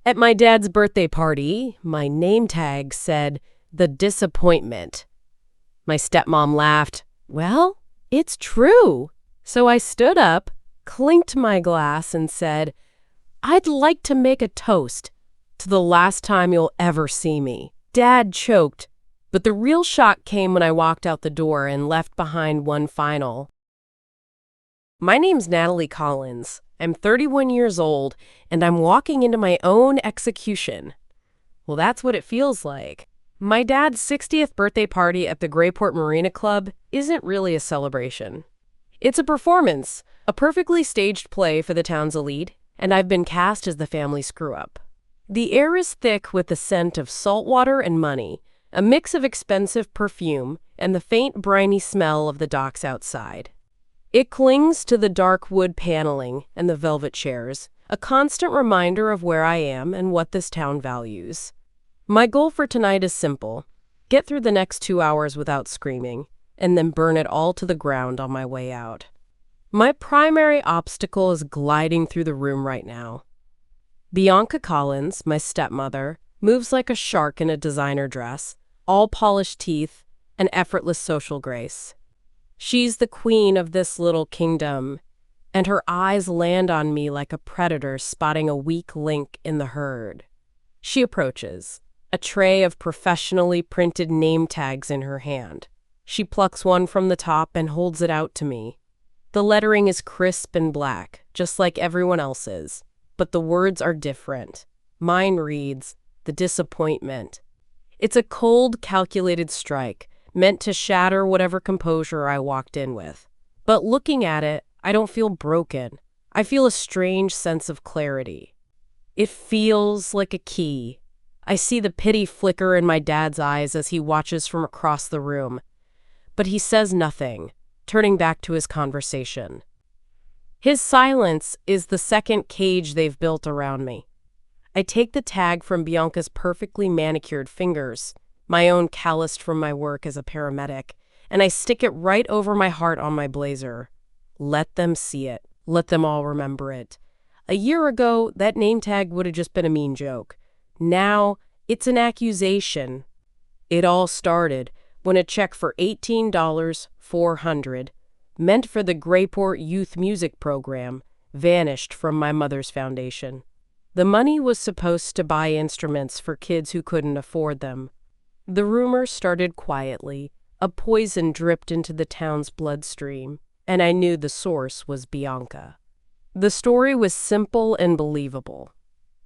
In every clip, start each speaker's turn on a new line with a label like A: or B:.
A: At my dad's birthday party, my name tag said, "The Disappointment." My stepmom laughed. Well, it's true. So I stood up, clinked my glass, and said, "I'd like to make a toast to the last time you'll ever see me." Dad choked, but the real shock came when I walked out the door and left behind one final. My name's Natalie Collins. I'm 31 years old, and I'm walking into my own execution. Well, that's what it feels like. My dad's 60th birthday party at the Greyport Marina Club isn't really a celebration. It's a performance, a perfectly staged play for the town's elite, and I've been cast as the family screw-up. The air is thick with the scent of salt water and money, a mix of expensive perfume, and the faint briny smell of the docks outside. It clings to the dark wood paneling and the velvet chairs, a constant reminder of where I am and what this town values. My goal for tonight is simple: get through the next 2 hours without screaming, and then burn it all to the ground on my way out. My primary obstacle is gliding through the room right now. Bianca Collins, my stepmother, moves like a shark in a designer dress, all polished teeth and effortless social grace. She's the queen of this little kingdom, and her eyes land on me like a predator spotting a weak link in the herd. She approaches, a tray of professionally printed name tags in her hand. She plucks one from the top and holds it out to me. The lettering is crisp and black, just like everyone else's, but the words are different. Mine reads, "The Disappointment." It's a cold, calculated strike, meant to shatter whatever composure I walked in with. But looking at it, I don't feel broken. I feel a strange sense of clarity. It feels like a key. I see the pity flicker in my dad's eyes as he watches from across the room. But he says nothing, turning back to his conversation. His silence is the second cage they've built around me. I take the tag from Bianca's perfectly manicured fingers, my own calloused from my work as a paramedic, and I stick it right over my heart on my blazer. Let them see it. Let them all remember it. A year ago, that name tag would have just been a mean joke. Now, it's an accusation. It all started when a check for $18,400, meant for the Greyport Youth Music Program, vanished from my mother's foundation. The money was supposed to buy instruments for kids who couldn't afford them. The rumor started quietly. A poison dripped into the town's bloodstream, and I knew the source was Bianca. The story was simple and believable.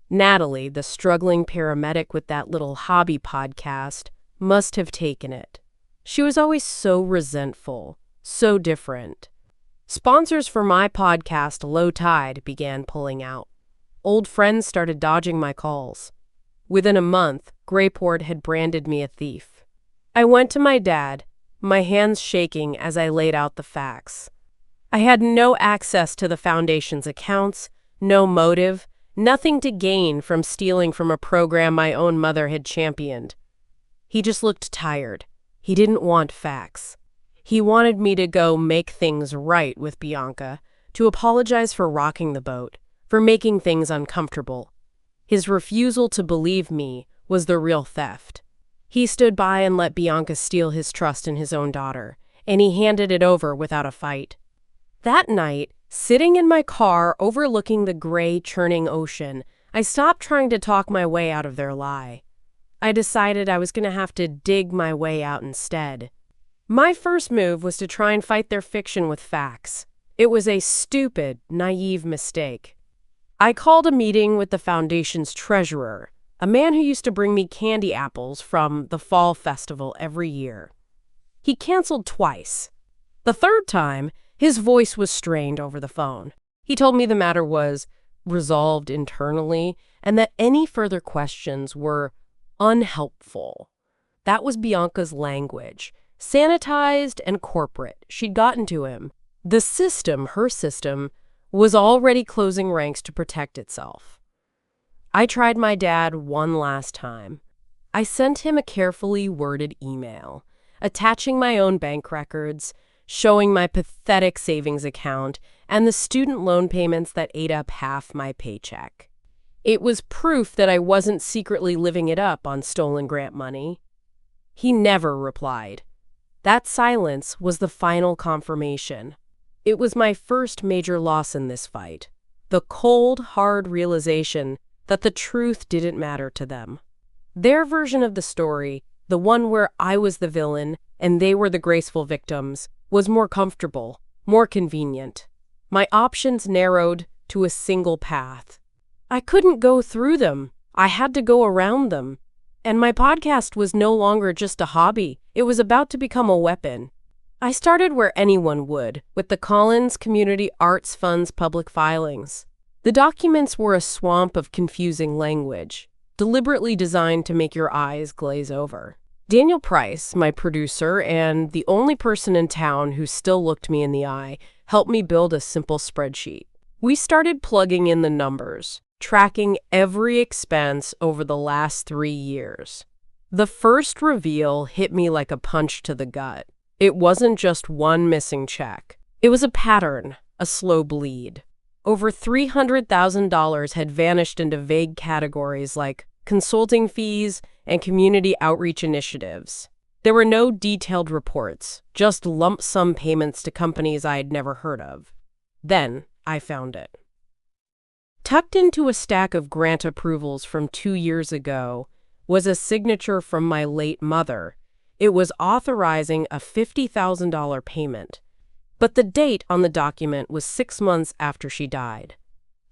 A: Natalie, the struggling paramedic with that little hobby podcast, must have taken it. She was always so resentful, so different. Sponsors for my podcast, Low Tide, began pulling out. Old friends started dodging my calls. Within a month, Greyport had branded me a thief. I went to my dad, my hands shaking as I laid out the facts. I had no access to the foundation's accounts, no motive, nothing to gain from stealing from a program my own mother had championed. He just looked tired. He didn't want facts. He wanted me to go make things right with Bianca, to apologize for rocking the boat, for making things uncomfortable. His refusal to believe me was the real theft. He stood by and let Bianca steal his trust in his own daughter, and he handed it over without a fight. That night, sitting in my car overlooking the gray, churning ocean, I stopped trying to talk my way out of their lie. I decided I was going to have to dig my way out instead. My first move was to try and fight their fiction with facts. It was a stupid, naive mistake. I called a meeting with the foundation's treasurer, a man who used to bring me candy apples from the fall festival every year. He canceled twice. The third time, his voice was strained over the phone. He told me the matter was resolved internally and that any further questions were unhelpful. That was Bianca's language, sanitized and corporate. She'd gotten to him. The system, her system, was already closing ranks to protect itself. I tried my dad one last time. I sent him a carefully worded email, attaching my own bank records, showing my pathetic savings account, and the student loan payments that ate up half my paycheck. It was proof that I wasn't secretly living it up on stolen grant money. He never replied. That silence was the final confirmation. It was my first major loss in this fight. The cold, hard realization that the truth didn't matter to them. Their version of the story, the one where I was the villain and they were the graceful victims, was more comfortable, more convenient. My options narrowed to a single path. I couldn't go through them. I had to go around them. And my podcast was no longer just a hobby. It was about to become a weapon. I started where anyone would, with the Collins Community Arts Fund's public filings. The documents were a swamp of confusing language, deliberately designed to make your eyes glaze over. Daniel Price, my producer, and the only person in town who still looked me in the eye, helped me build a simple spreadsheet. We started plugging in the numbers, tracking every expense over the last 3 years. The first reveal hit me like a punch to the gut. It wasn't just one missing check. It was a pattern, a slow bleed. Over $300,000 had vanished into vague categories like consulting fees and community outreach initiatives. There were no detailed reports, just lump sum payments to companies I had never heard of. Then I found it. Tucked into a stack of grant approvals from 2 years ago was a signature from my late mother. It was authorizing a $50,000 payment. But the date on the document was 6 months after she died.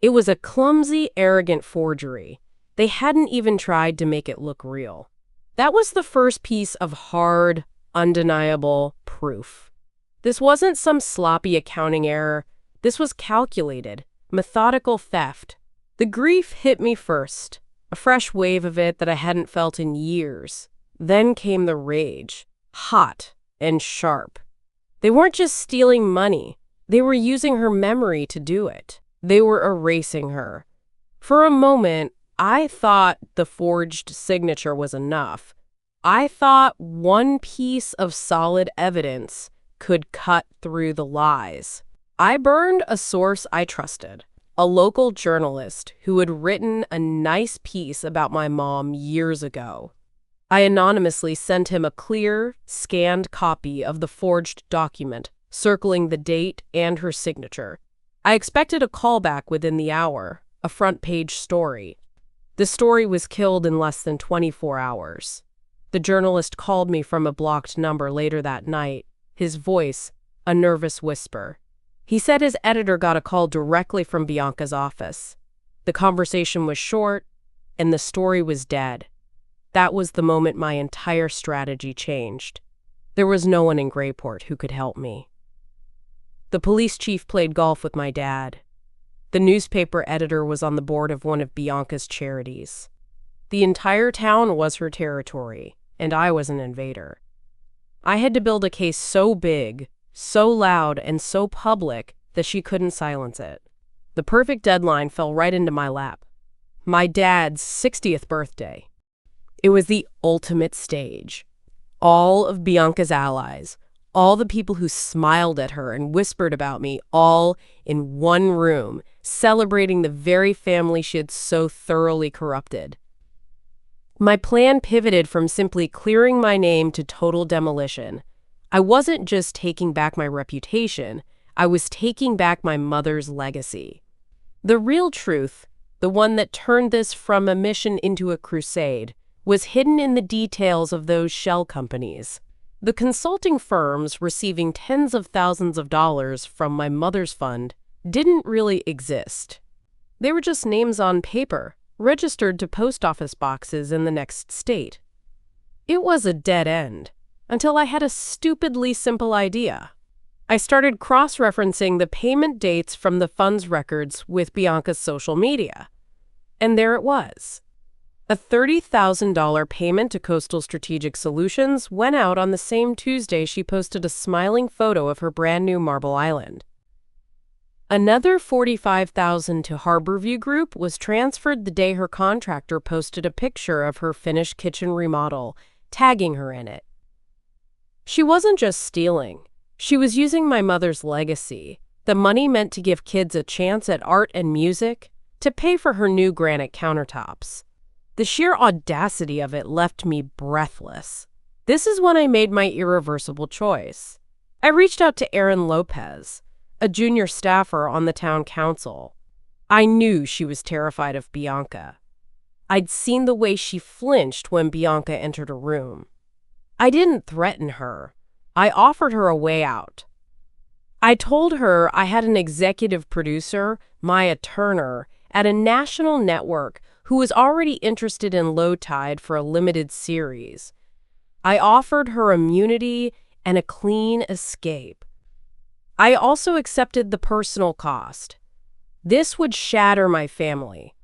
A: It was a clumsy, arrogant forgery. They hadn't even tried to make it look real. That was the first piece of hard, undeniable proof. This wasn't some sloppy accounting error. This was calculated, methodical theft. The grief hit me first, a fresh wave of it that I hadn't felt in years. Then came the rage, hot and sharp. They weren't just stealing money. They were using her memory to do it. They were erasing her. For a moment, I thought the forged signature was enough. I thought one piece of solid evidence could cut through the lies. I burned a source I trusted, a local journalist who had written a nice piece about my mom years ago. I anonymously sent him a clear, scanned copy of the forged document, circling the date and her signature. I expected a callback within the hour, a front-page story. The story was killed in less than 24 hours. The journalist called me from a blocked number later that night, his voice a nervous whisper. He said his editor got a call directly from Bianca's office. The conversation was short, and the story was dead. That was the moment my entire strategy changed. There was no one in Greyport who could help me. The police chief played golf with my dad. The newspaper editor was on the board of one of Bianca's charities. The entire town was her territory, and I was an invader. I had to build a case so big, so loud, and so public that she couldn't silence it. The perfect deadline fell right into my lap. My dad's 60th birthday. It was the ultimate stage. All of Bianca's allies, all the people who smiled at her and whispered about me, all in one room, celebrating the very family she had so thoroughly corrupted. My plan pivoted from simply clearing my name to total demolition. I wasn't just taking back my reputation, I was taking back my mother's legacy. The real truth, the one that turned this from a mission into a crusade, was hidden in the details of those shell companies. The consulting firms receiving tens of thousands of dollars from my mother's fund didn't really exist. They were just names on paper, registered to post office boxes in the next state. It was a dead end, until I had a stupidly simple idea. I started cross-referencing the payment dates from the fund's records with Bianca's social media. And there it was. A $30,000 payment to Coastal Strategic Solutions went out on the same Tuesday she posted a smiling photo of her brand new Marble Island. Another $45,000 to Harborview Group was transferred the day her contractor posted a picture of her finished kitchen remodel, tagging her in it. She wasn't just stealing. She was using my mother's legacy, the money meant to give kids a chance at art and music, to pay for her new granite countertops. The sheer audacity of it left me breathless. This is when I made my irreversible choice. I reached out to Erin Lopez, a junior staffer on the town council. I knew she was terrified of Bianca. I'd seen the way she flinched when Bianca entered a room. I didn't threaten her. I offered her a way out. I told her I had an executive producer, Maya Turner, at a national network who was already interested in Low Tide for a limited series. I offered her immunity and a clean escape. I also accepted the personal cost. This would shatter my family.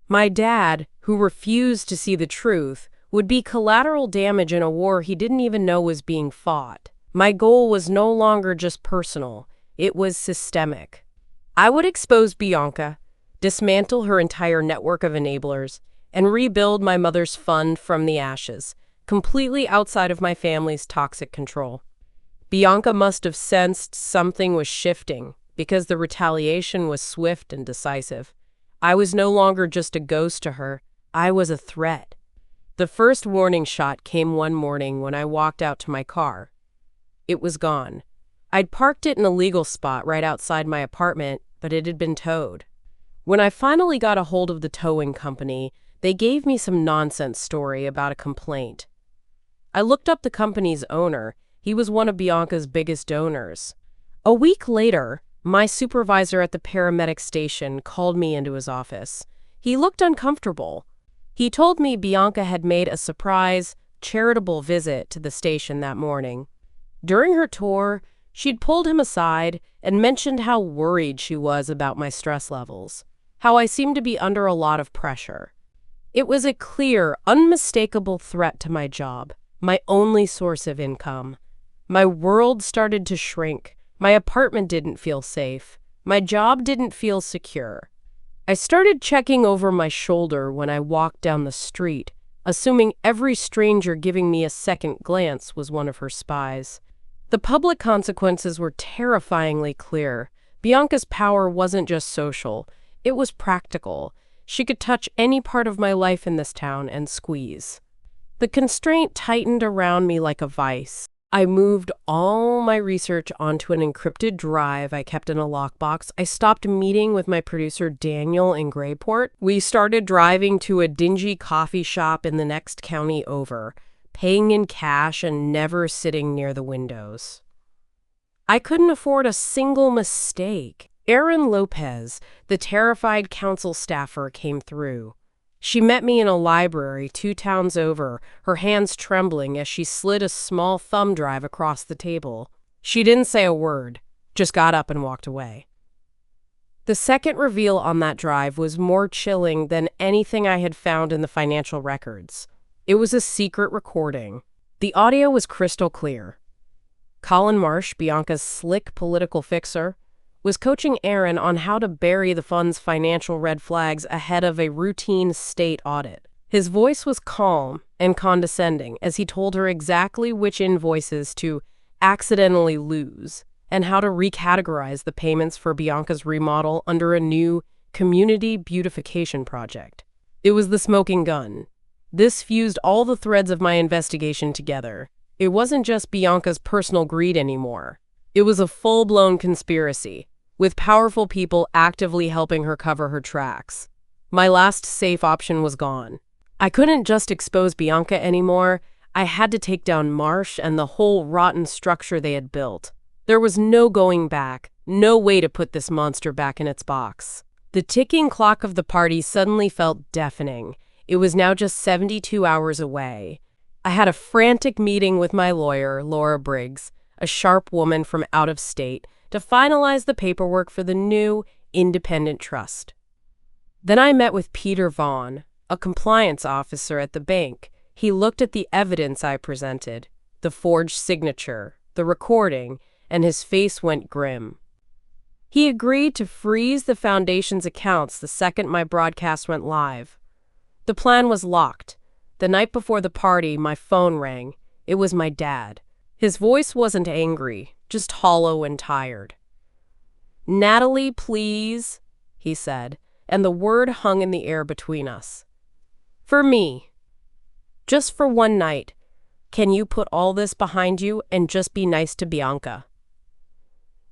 A: My dad, who refused to see the truth, would be collateral damage in a war he didn't even know was being fought. My goal was no longer just personal, it was systemic. I would expose Bianca, dismantle her entire network of enablers, and rebuild my mother's fund from the ashes, completely outside of my family's toxic control. Bianca must have sensed something was shifting, because the retaliation was swift and decisive. I was no longer just a ghost to her, I was a threat. The first warning shot came one morning when I walked out to my car. It was gone. I'd parked it in a legal spot right outside my apartment, but it had been towed. When I finally got a hold of the towing company, they gave me some nonsense story about a complaint. I looked up the company's owner. He was one of Bianca's biggest donors. A week later, my supervisor at the paramedic station called me into his office. He looked uncomfortable. He told me Bianca had made a surprise, charitable visit to the station that morning. During her tour, she'd pulled him aside and mentioned how worried she was about my stress levels, how I seemed to be under a lot of pressure. It was a clear, unmistakable threat to my job, my only source of income. My world started to shrink. My apartment didn't feel safe. My job didn't feel secure. I started checking over my shoulder when I walked down the street, assuming every stranger giving me a second glance was one of her spies. The public consequences were terrifyingly clear. Bianca's power wasn't just social, it was practical. She could touch any part of my life in this town and squeeze. The constraint tightened around me like a vice. I moved all my research onto an encrypted drive I kept in a lockbox. I stopped meeting with my producer Daniel in Greyport. We started driving to a dingy coffee shop in the next county over, paying in cash and never sitting near the windows. I couldn't afford a single mistake. Erin Lopez, the terrified council staffer, came through. She met me in a library 2 towns over, her hands trembling as she slid a small thumb drive across the table. She didn't say a word, just got up and walked away. The second reveal on that drive was more chilling than anything I had found in the financial records. It was a secret recording. The audio was crystal clear. Colin Marsh, Bianca's slick political fixer, was coaching Erin on how to bury the fund's financial red flags ahead of a routine state audit. His voice was calm and condescending as he told her exactly which invoices to accidentally lose and how to recategorize the payments for Bianca's remodel under a new community beautification project. It was the smoking gun. This fused all the threads of my investigation together. It wasn't just Bianca's personal greed anymore. It was a full-blown conspiracy, with powerful people actively helping her cover her tracks. My last safe option was gone. I couldn't just expose Bianca anymore. I had to take down Marsh and the whole rotten structure they had built. There was no going back, no way to put this monster back in its box. The ticking clock of the party suddenly felt deafening. It was now just 72 hours away. I had a frantic meeting with my lawyer, Laura Briggs, a sharp woman from out of state, to finalize the paperwork for the new, independent trust. Then I met with Peter Vaughn, a compliance officer at the bank. He looked at the evidence I presented, the forged signature, the recording, and his face went grim. He agreed to freeze the foundation's accounts the second my broadcast went live. The plan was locked. The night before the party, my phone rang. It was my dad. His voice wasn't angry, just hollow and tired. "Natalie, please," he said. and the word hung in the air between us. For me, just for one night, can you put all this behind you and just be nice to Bianca?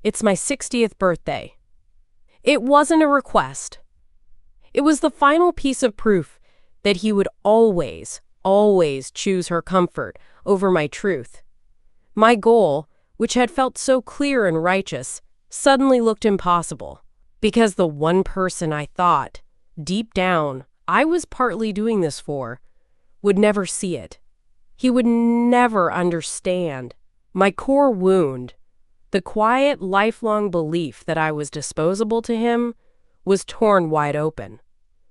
A: It's my 60th birthday. It wasn't a request. It was the final piece of proof that he would always, always choose her comfort over my truth. My goal, which had felt so clear and righteous, suddenly looked impossible, because the one person I thought, deep down, I was partly doing this for, would never see it. He would never understand. My core wound, the quiet, lifelong belief that I was disposable to him, was torn wide open.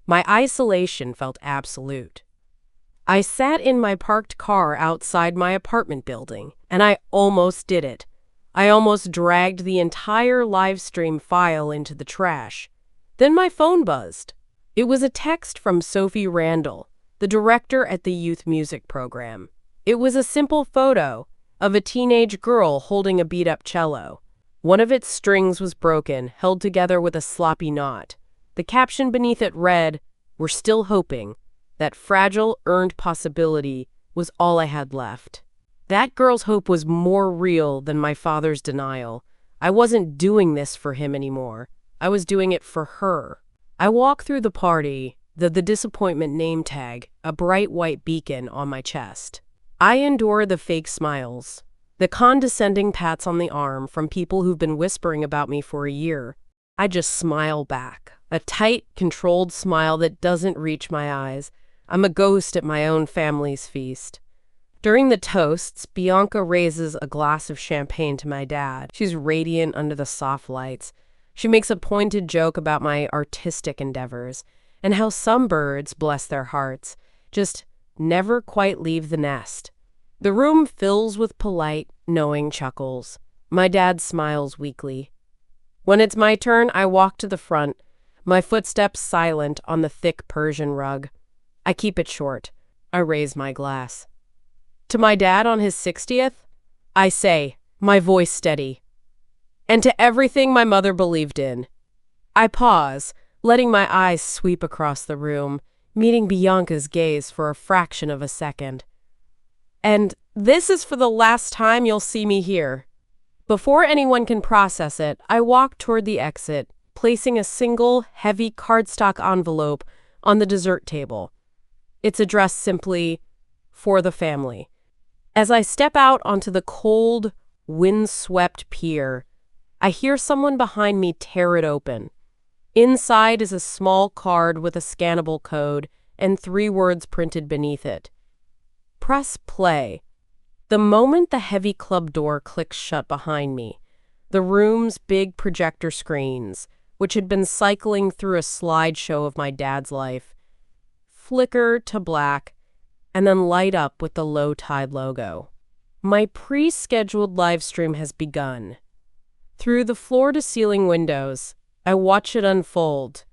A: My isolation felt absolute. I sat in my parked car outside my apartment building, and I almost did it. I almost dragged the entire live stream file into the trash. Then my phone buzzed. It was a text from Sophie Randall, the director at the youth music program. It was a simple photo of a teenage girl holding a beat-up cello. One of its strings was broken, held together with a sloppy knot. The caption beneath it read, "We're still hoping." That fragile, earned possibility was all I had left. That girl's hope was more real than my father's denial. I wasn't doing this for him anymore. I was doing it for her. I walked through the party, the disappointment name tag, a bright white beacon on my chest. I endure the fake smiles, the condescending pats on the arm from people who've been whispering about me for a year. I just smile back, a tight, controlled smile that doesn't reach my eyes. I'm a ghost at my own family's feast. During the toasts, Bianca raises a glass of champagne to my dad. She's radiant under the soft lights. She makes a pointed joke about my artistic endeavors and how some birds, bless their hearts, just never quite leave the nest. The room fills with polite, knowing chuckles. My dad smiles weakly. When it's my turn, I walk to the front, my footsteps silent on the thick Persian rug. I keep it short. I raise my glass. To my dad on his 60th, I say, my voice steady. And to everything my mother believed in. I pause, letting my eyes sweep across the room, meeting Bianca's gaze for a fraction of a second. And this is for the last time you'll see me here. Before anyone can process it, I walk toward the exit, placing a single, heavy cardstock envelope on the dessert table. It's addressed simply, "For the family." As I step out onto the cold, wind-swept pier, I hear someone behind me tear it open. Inside is a small card with a scannable code and 3 words printed beneath it. Press play. The moment the heavy club door clicks shut behind me, the room's big projector screens, which had been cycling through a slideshow of my dad's life, flicker to black and then light up with the Low Tide logo. My pre-scheduled live stream has begun. Through the floor-to-ceiling windows, I watch it unfold.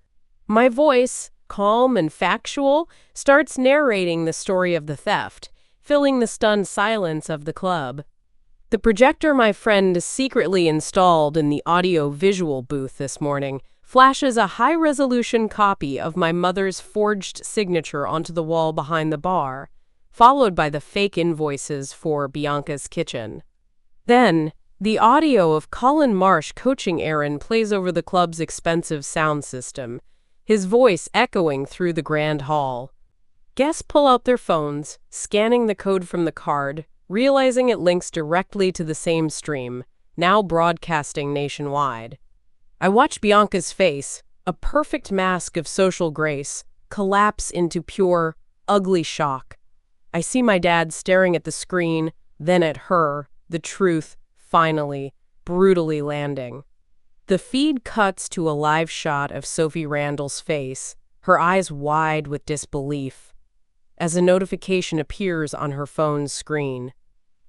A: My voice, calm and factual, starts narrating the story of the theft, filling the stunned silence of the club. The projector my friend secretly installed in the audio-visual booth this morning flashes a high-resolution copy of my mother's forged signature onto the wall behind the bar, followed by the fake invoices for Bianca's kitchen. Then, the audio of Colin Marsh coaching Aaron plays over the club's expensive sound system, his voice echoing through the grand hall. Guests pull out their phones, scanning the code from the card, realizing it links directly to the same stream, now broadcasting nationwide. I watch Bianca's face, a perfect mask of social grace, collapse into pure, ugly shock. I see my dad staring at the screen, then at her, the truth, finally, brutally landing. The feed cuts to a live shot of Sophie Randall's face, her eyes wide with disbelief, as a notification appears on her phone's screen.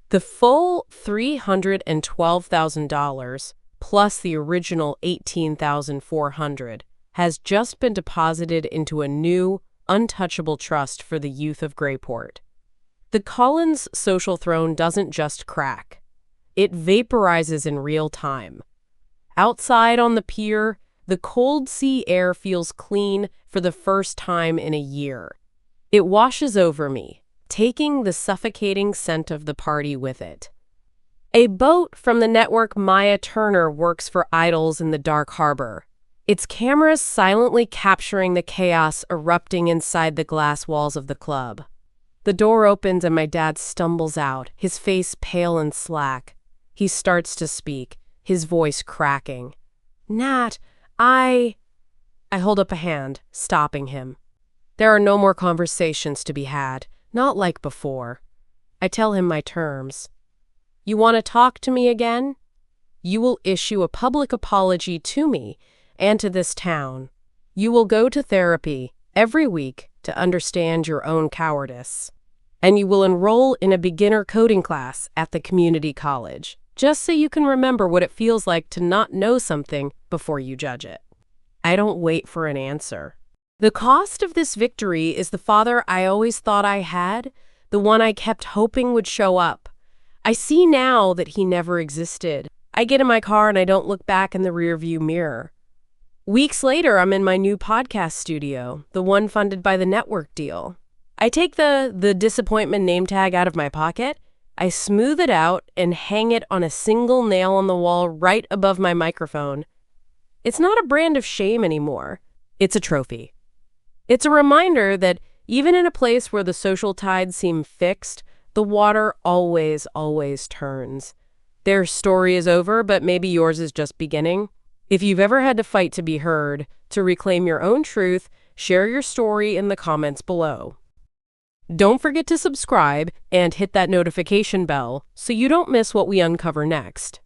A: The full $312,000, plus the original $18,400, has just been deposited into a new, untouchable trust for the youth of Greyport. The Collins social throne doesn't just crack. It vaporizes in real time. Outside on the pier, The cold sea air feels clean for the first time in a year. It washes over me, taking the suffocating scent of the party with it. A boat from the network Maya Turner works for idols in the dark harbor, its cameras silently capturing the chaos erupting inside the glass walls of the club. The door opens and my dad stumbles out, his face pale and slack. He starts to speak, his voice cracking. "Nat, I hold up a hand, stopping him. There are no more conversations to be had, not like before. I tell him my terms. You want to talk to me again? You will issue a public apology to me and to this town. You will go to therapy every week to understand your own cowardice. And you will enroll in a beginner coding class at the community college, just so you can remember what it feels like to not know something before you judge it." I don't wait for an answer. The cost of this victory is the father I always thought I had, the one I kept hoping would show up. I see now that he never existed. I get in my car and I don't look back in the rearview mirror. Weeks later, I'm in my new podcast studio, the one funded by the network deal. I take the disappointment name tag out of my pocket, I smooth it out and hang it on a single nail on the wall right above my microphone. It's not a brand of shame anymore. It's a trophy. It's a reminder that even in a place where the social tides seem fixed, the water always, always turns. Their story is over, but maybe yours is just beginning. If you've ever had to fight to be heard, to reclaim your own truth, share your story in the comments below. Don't forget to subscribe and hit that notification bell so you don't miss what we uncover next.